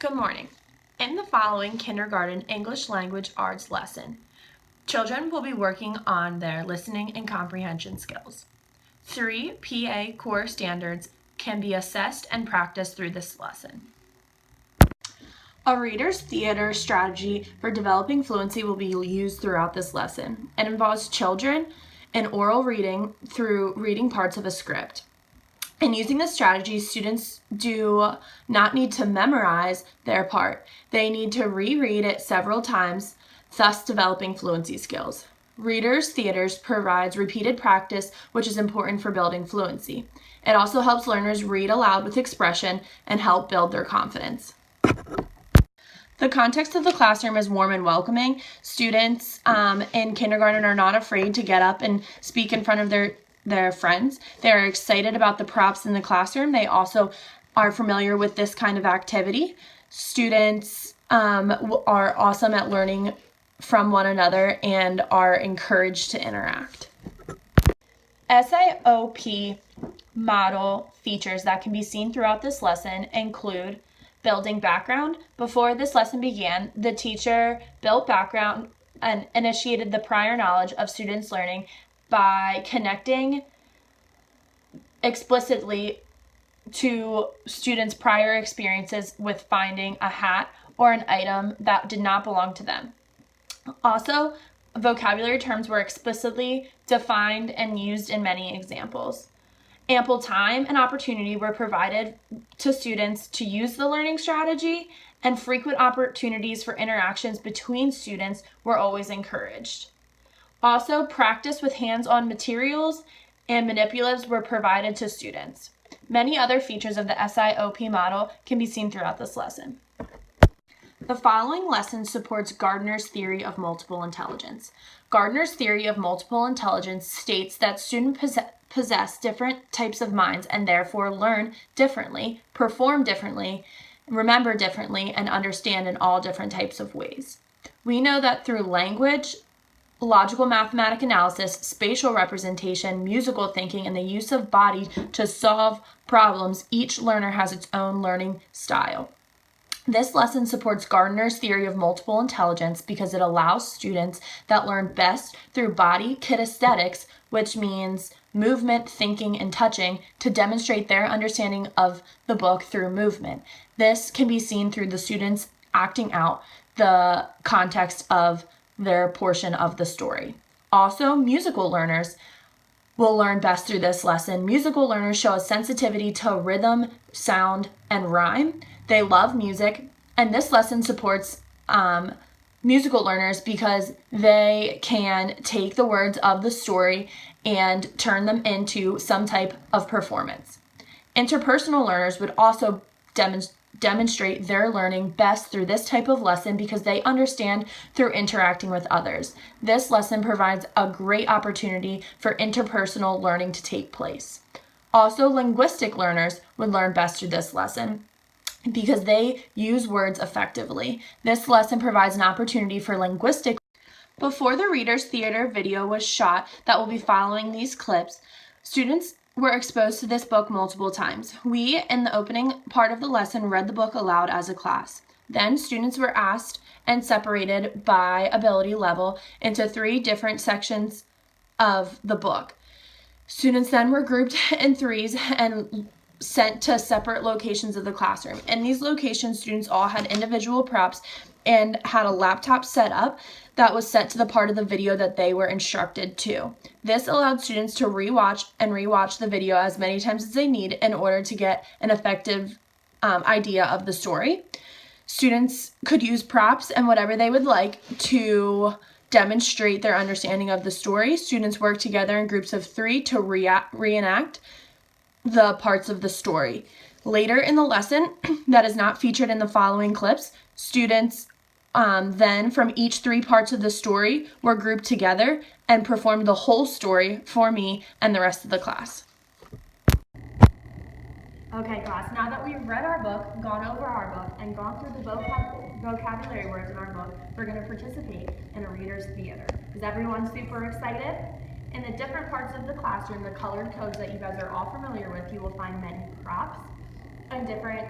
Good morning. In the following kindergarten English language arts lesson, children will be working on their listening and comprehension skills. 3 PA core standards can be assessed and practiced through this lesson. A reader's theater strategy for developing fluency will be used throughout this lesson. It involves children in oral reading through reading parts of a script. In using this strategy, students do not need to memorize their part. They need to reread it several times, thus developing fluency skills. Reader's theaters provides repeated practice, which is important for building fluency. It also helps learners read aloud with expression and help build their confidence. The context of the classroom is warm and welcoming. Students in kindergarten are not afraid to get up and speak in front of their friends. They're excited about the props in the classroom. They also are familiar with this kind of activity. Students are awesome at learning from one another and are encouraged to interact. SIOP model features that can be seen throughout this lesson include building background. Before this lesson began, the teacher built background and initiated the prior knowledge of students' learning by connecting explicitly to students' prior experiences with finding a hat or an item that did not belong to them. Also, vocabulary terms were explicitly defined and used in many examples. Ample time and opportunity were provided to students to use the learning strategy, and frequent opportunities for interactions between students were always encouraged. Also, practice with hands-on materials and manipulatives were provided to students. Many other features of the SIOP model can be seen throughout this lesson. The following lesson supports Gardner's theory of multiple intelligence. Gardner's theory of multiple intelligence states that students possess different types of minds and therefore learn differently, perform differently, remember differently, and understand in all different types of ways. We know that through language, logical mathematic analysis, spatial representation, musical thinking, and the use of body to solve problems, each learner has its own learning style. This lesson supports Gardner's theory of multiple intelligence because it allows students that learn best through body kinesthetics, which means movement, thinking, and touching, to demonstrate their understanding of the book through movement. This can be seen through the students acting out the context of their portion of the story. Also, musical learners will learn best through this lesson. Musical learners show a sensitivity to rhythm, sound, and rhyme. They love music, and this lesson supports musical learners because they can take the words of the story and turn them into some type of performance. Interpersonal learners would also demonstrate their learning best through this type of lesson because they understand through interacting with others. This lesson provides a great opportunity for interpersonal learning to take place. Also, linguistic learners would learn best through this lesson because they use words effectively. This lesson provides an opportunity for linguistic. Before the Reader's Theater video was shot that will be following these clips, students were exposed to this book multiple times. We, in the opening part of the lesson, read the book aloud as a class. Then students were asked and separated by ability level into 3 different sections of the book. Students then were grouped in threes and sent to separate locations of the classroom. In these locations, students all had individual props and had a laptop set up that was set to the part of the video that they were instructed to. This allowed students to rewatch the video as many times as they need in order to get an effective idea of the story. Students could use props and whatever they would like to demonstrate their understanding of the story. Students worked together in groups of 3 to reenact the parts of the story. Later in the lesson, that is not featured in the following clips, students then from each 3 parts of the story were grouped together and performed the whole story for me and the rest of the class. Okay, class, now that we've read our book, gone over our book, and gone through the vocabulary words in our book, we're going to participate in a reader's theater. Is everyone super excited? In the different parts of the classroom, the colored codes that you guys are all familiar with, you will find many props and different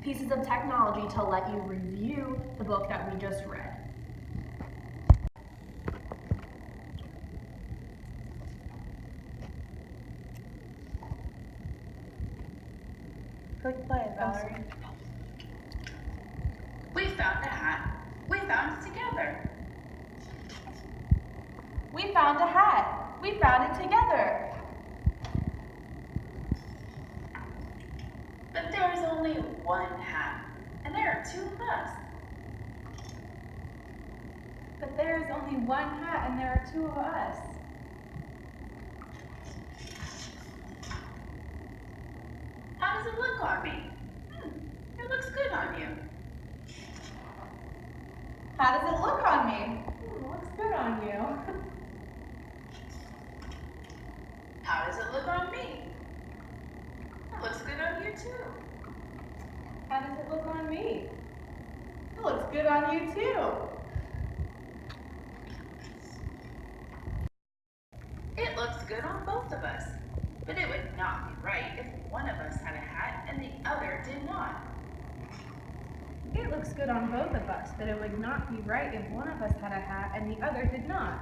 pieces of technology to let you review the book that we just read. Click play, Valerie. We found a hat. We found it together. We found a hat. We found it together. But there is only one hat, and there are two of us. But there is only one hat and there are two of us. How does it look on me? It looks good on you. How does it look on me? It looks good on you. How does it look on me? It looks good on you too. How does it look on me? It looks good on you too. It looks good on both of us, but it would not be right if one of us had a hat and the other did not. It looks good on both of us, but it would not be right if one of us had a hat and the other did not.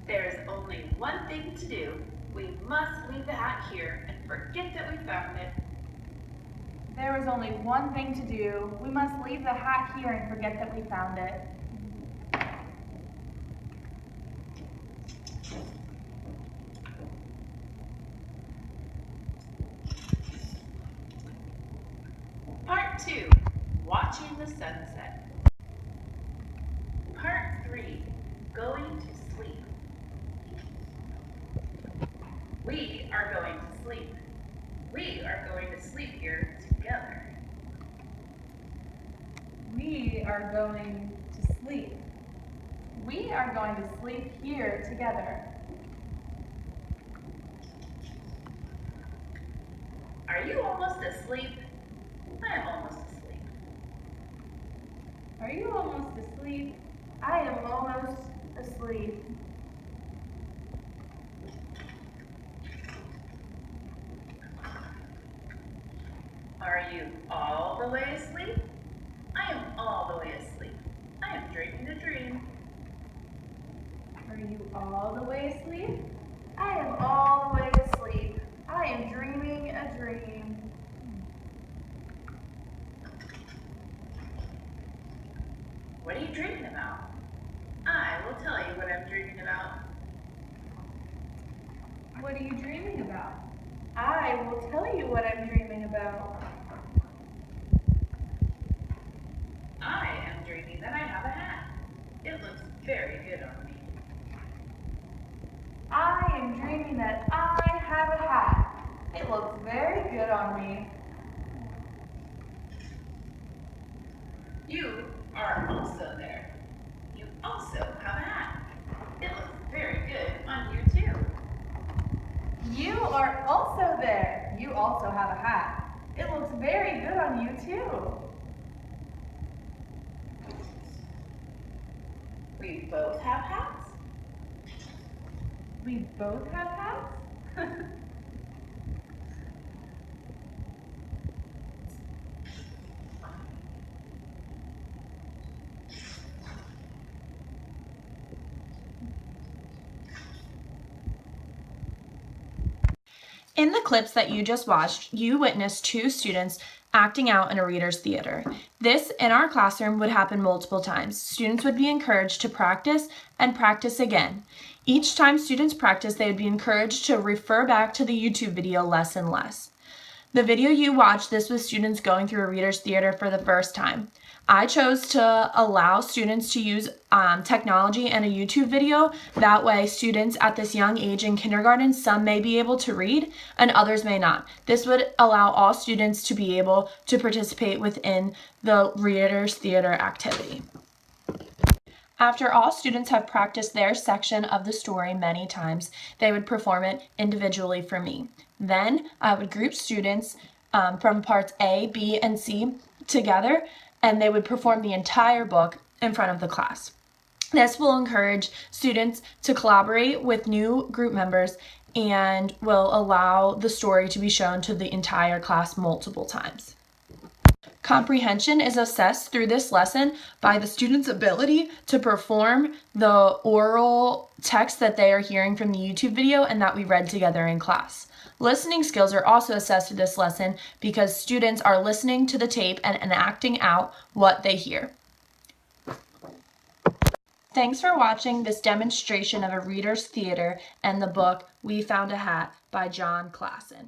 There is only one thing to do. We must leave the hat here and forget that we found it. There is only one thing to do. We must leave the hat here and forget that we found it. Part 2, Watching the Sunset. Part 3, Going to Sleep. We are going to sleep. We are going to sleep here together. We are going to sleep. We are going to sleep here together. Are you almost asleep? I am almost asleep. Are you almost asleep? I am almost asleep. Are you all the way asleep? I am all the way asleep. I am dreaming a dream. Are you all the way asleep? I am all the way asleep. I am dreaming a dream. What are you dreaming about? I will tell you what I'm dreaming about. What are you dreaming about? I will tell you what I'm dreaming about. I am dreaming that I have a hat. It looks very good on me. I am dreaming that I have a hat. It looks very good on me. You are also there. You also have a hat. It looks very good on you too. You are also there. You also have a hat. It looks very good on you too. We both have hats? We both have hats? In the clips that you just watched, you witnessed two students acting out in a reader's theater. This, in our classroom, would happen multiple times. Students would be encouraged to practice and practice again. Each time students practice, they would be encouraged to refer back to the YouTube video less and less. The video you watched, this was students going through a reader's theater for the first time. I chose to allow students to use technology and a YouTube video. That way, students at this young age in kindergarten, some may be able to read and others may not. This would allow all students to be able to participate within the reader's theater activity. After all students have practiced their section of the story many times, they would perform it individually for me. Then I would group students from parts A, B, and C together, and they would perform the entire book in front of the class. This will encourage students to collaborate with new group members and will allow the story to be shown to the entire class multiple times. Comprehension is assessed through this lesson by the student's ability to perform the oral text that they are hearing from the YouTube video and that we read together in class. Listening skills are also assessed through this lesson because students are listening to the tape and acting out what they hear. Thanks for watching this demonstration of a reader's theater and the book We Found a Hat by Jaclyn.